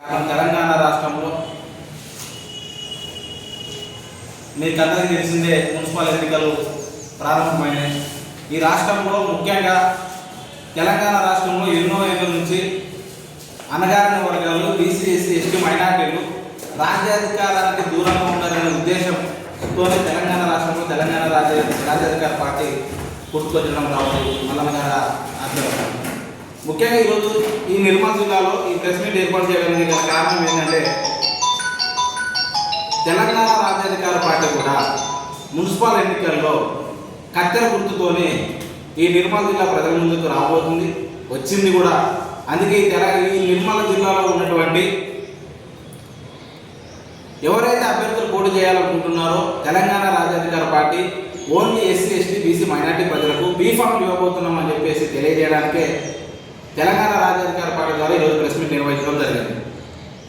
తెలంగాణ రాష్ట్రంలో మీకు అందరికీ తెలిసిందే మున్సిపల్ ఎన్నికలు ప్రారంభమైనాయి. ఈ రాష్ట్రంలో ముఖ్యంగా తెలంగాణ రాష్ట్రంలో ఎన్నో ఏళ్ళ నుంచి అణగారిన వర్గాలు, బీసీ, ఎస్సీ, ఎస్టీ, మైనార్టీలు రాజ్యాధికారానికి దూరంగా ఉండాలనే ఉద్దేశంతోనే తెలంగాణ రాష్ట్రంలో తెలంగాణ రాజ్యాధికార పార్టీ పుట్టుకొచ్చడం రావచ్చు మల్లన్న గారి ఆధ్వర్యంలో. ముఖ్యంగా ఈరోజు ఈ నిర్మల్ జిల్లాలో ఈ ప్రెస్ మీట్ ఏర్పాటు చేయడానికి గల కారణం ఏంటంటే, తెలంగాణ రాజ్యాధికార పార్టీ కూడా మున్సిపల్ ఎన్నికల్లో కత్తెర గుర్తుతోనే ఈ నిర్మల్ జిల్లా ప్రజల ముందుకు రాబోతుంది, వచ్చింది కూడా. అందుకే ఈ నిర్మల్ జిల్లాలో ఉన్నటువంటి ఎవరైతే అభ్యర్థులు పోటీ చేయాలనుకుంటున్నారో తెలంగాణ రాజ్యాధికార party only SC, ST, BC, minority ప్రజలకు బీఫామ్ ఇవ్వబోతున్నామని చెప్పేసి తెలియజేయడానికే తెలంగాణ రాజ్యాధికార పార్టీ ద్వారా ఈరోజు ప్రెస్ మీట్ నిర్వహించడం జరిగింది.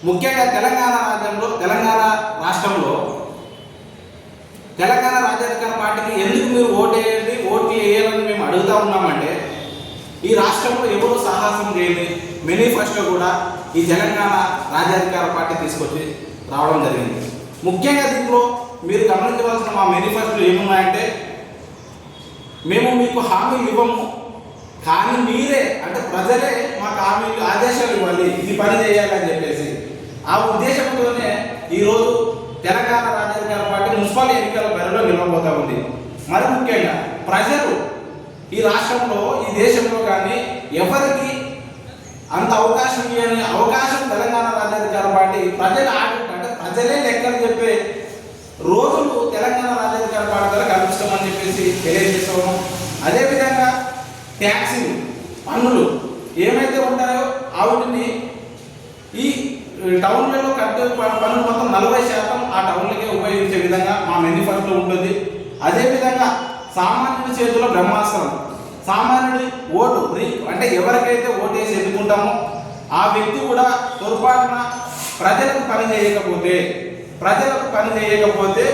ముఖ్యంగా తెలంగాణ రాష్ట్రంలో తెలంగాణ రాజ్యాధికార పార్టీకి ఎందుకు మీరు ఓట్లు వేయాలని మేము అడుగుతా ఉన్నామంటే, ఈ రాష్ట్రంలో ఎవరు సాహసం చేయని మేనిఫెస్టో కూడా ఈ తెలంగాణ రాజ్యాధికార పార్టీ తీసుకొచ్చి రావడం జరిగింది. ముఖ్యంగా దీంట్లో మీరు గమనించవలసిన మా మేనిఫెస్టోలు ఏమున్నాయంటే, మేము మీకు హామీలు ఇవ్వము, కానీ మీరే అంటే ప్రజలే మాకు హామీలు ఆదేశాలు ఇవ్వాలి, ఈ పని చేయాలని చెప్పేసి ఆ ఉద్దేశంతోనే ఈరోజు తెలంగాణ రాజ్యాధికార పార్టీ మున్సిపల్ ఎన్నికల బరిలో నిలవబోతా ఉంది. మరి ముఖ్యంగా ప్రజలు ఈ రాష్ట్రంలో, ఈ దేశంలో కానీ ఎవరికి అంత అవకాశం ఇవ్వని అవకాశం తెలంగాణ రాజ్యాధికార పార్టీ ప్రజల ఆడిట్ అంటే ప్రజలే లెక్కలు చెప్పే రోజులు తెలంగాణ రాజ్యాధికార పార్టీ ద్వారా కల్పిస్తామని చెప్పేసి తెలియజేస్తాము. అదేవిధంగా ట్యాక్సీలు, పన్నులు ఏమైతే ఉంటాయో వాటిని ఈ టౌన్లలో కట్టే పన్నులు మొత్తం 40% ఆ టౌన్లకే ఉపయోగించే విధంగా మా మేనిఫెస్టోలో ఉంటుంది. అదేవిధంగా సామాన్యుడి చేతిలో బ్రహ్మాస్త్రం, సామాన్యుడి ఓటు అంటే ఎవరికైతే ఓటు వేసి ఎన్నుకుంటామో ఆ వ్యక్తి కూడా పొరపాటున ప్రజలకు పని చేయకపోతే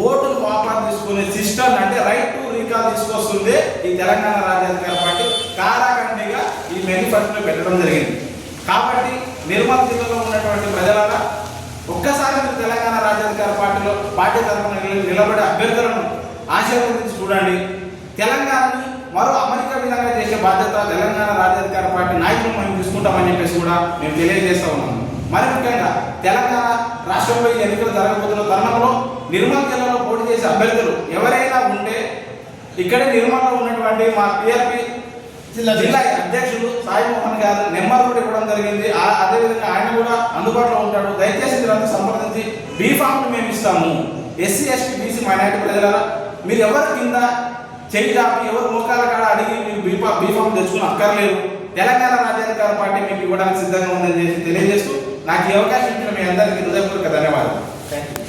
ఓటును వాపసు తీసుకునే సిస్టమ్ అంటే రైట్ టు రీకాల్ తీసుకొస్తుంది ఈ తెలంగాణ రాజ్యాధికార పార్టీ కారాఖండిగా ఈ మేనిఫెస్టోలో పెట్టడం జరిగింది. కాబట్టి నిర్మల్ జిల్లాలో ఉన్నటువంటి ప్రజలారా ఒక్కసారి మీరు తెలంగాణ రాజ్యాధికార పార్టీ తరఫున నిలబడే అభ్యర్థులను ఆశీర్వదించి చూడండి. తెలంగాణని మరో అమెరికా విధంగా చేసే బాధ్యత తెలంగాణ రాజ్యాధికార పార్టీ నాయకులు మేము తీసుకుంటామని చెప్పేసి కూడా మేము తెలియజేస్తా ఉన్నాము. మరి ముఖ్యంగా తెలంగాణ రాష్ట్రంలో ఈ ఎన్నికలు జరగబోతున్న తరుణంలో నిర్మల్ జిల్లాలో పోటీ చేసే అభ్యర్థులు ఎవరైనా ఉంటే ఇక్కడే నిర్మల్లో ఉన్నటువంటి మా టీఆర్పీ జిల్లా అధ్యక్షులు సాయి మోహన్ గారు నెంబర్ కూడా ఇవ్వడం జరిగింది. అదేవిధంగా ఆయన కూడా అందుబాటులో ఉంటాడు. దయచేసి మీరంతా సంప్రదించి బీఫామ్ని మేము ఇస్తాము. ఎస్సీ, ఎస్టీ, బీసీ, మైనార్టీ ప్రజలారా మీరు ఎవరి కింద చెయ్యి చాపి ఎవరు మోకాల కాడ అడిగి మీరు బీఫామ్ తెచ్చుకుని అక్కర్లేదు. తెలంగాణ రాజ్యాధికార పార్టీ మీకు ఇవ్వడానికి సిద్ధంగా ఉందని తెలియజేస్తూ నాకు ఈ అవకాశం ఇచ్చిన మీ అందరికీ హృదయపూర్వక ధన్యవాదాలు. Thank you.